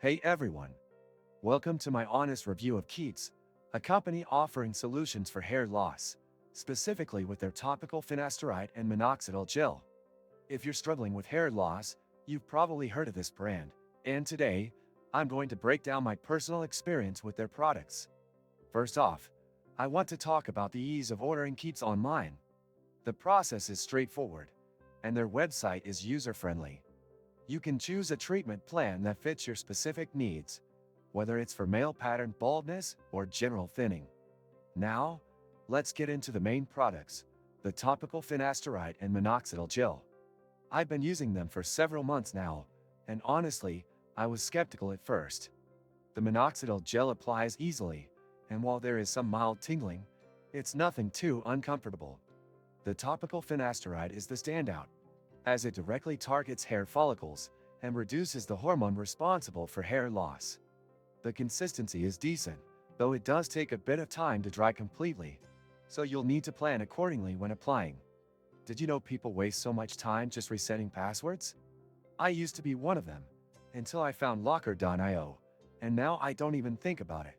Hey everyone! Welcome to my honest review of Keeps, a company offering solutions for hair loss, specifically with their topical finasteride and minoxidil gel. If you're struggling with hair loss, you've probably heard of this brand, and today, I'm going to break down my personal experience with their products. First off, I want to talk about the ease of ordering Keeps online. The process is straightforward, and their website is user-friendly. You can choose a treatment plan that fits your specific needs, whether it's for male pattern baldness or general thinning. Now, let's get into the main products, the topical finasteride and minoxidil gel. I've been using them for several months now, and honestly, I was skeptical at first. The minoxidil gel applies easily, and while there is some mild tingling, it's nothing too uncomfortable. The topical finasteride is the standout, as it directly targets hair follicles and reduces the hormone responsible for hair loss. The consistency is decent, though it does take a bit of time to dry completely, so you'll need to plan accordingly when applying. Did you know people waste so much time just resetting passwords? I used to be one of them, until I found Locker.io, and now I don't even think about it.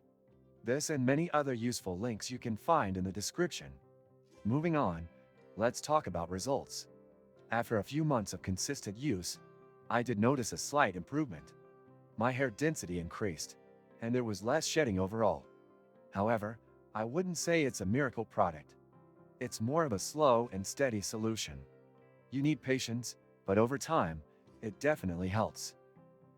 This and many other useful links you can find in the description. Moving on, let's talk about results. After a few months of consistent use, I did notice a slight improvement. My hair density increased, and there was less shedding overall. However, I wouldn't say it's a miracle product. It's more of a slow and steady solution. You need patience, but over time, it definitely helps.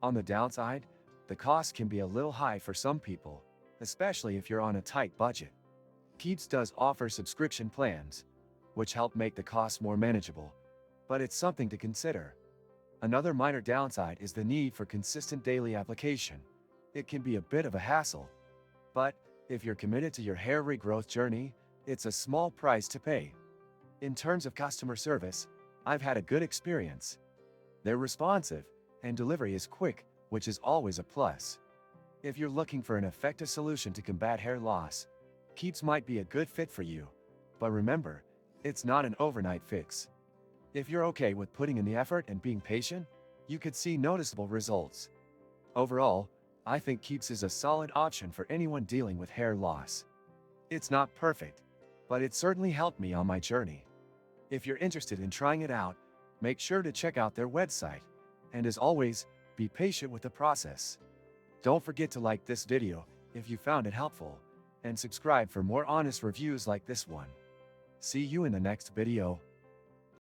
On the downside, the cost can be a little high for some people, especially if you're on a tight budget. Keeps does offer subscription plans, which help make the cost more manageable, but it's something to consider. Another minor downside is the need for consistent daily application. It can be a bit of a hassle. But, if you're committed to your hair regrowth journey, it's a small price to pay. In terms of customer service, I've had a good experience. They're responsive, and delivery is quick, which is always a plus. If you're looking for an effective solution to combat hair loss, Keeps might be a good fit for you. But remember, it's not an overnight fix. If you're okay with putting in the effort and being patient, you could see noticeable results. Overall, I think Keeps is a solid option for anyone dealing with hair loss. It's not perfect, but it certainly helped me on my journey. If you're interested in trying it out, make sure to check out their website. And as always, be patient with the process. Don't forget to like this video if you found it helpful, and subscribe for more honest reviews like this one. See you in the next video.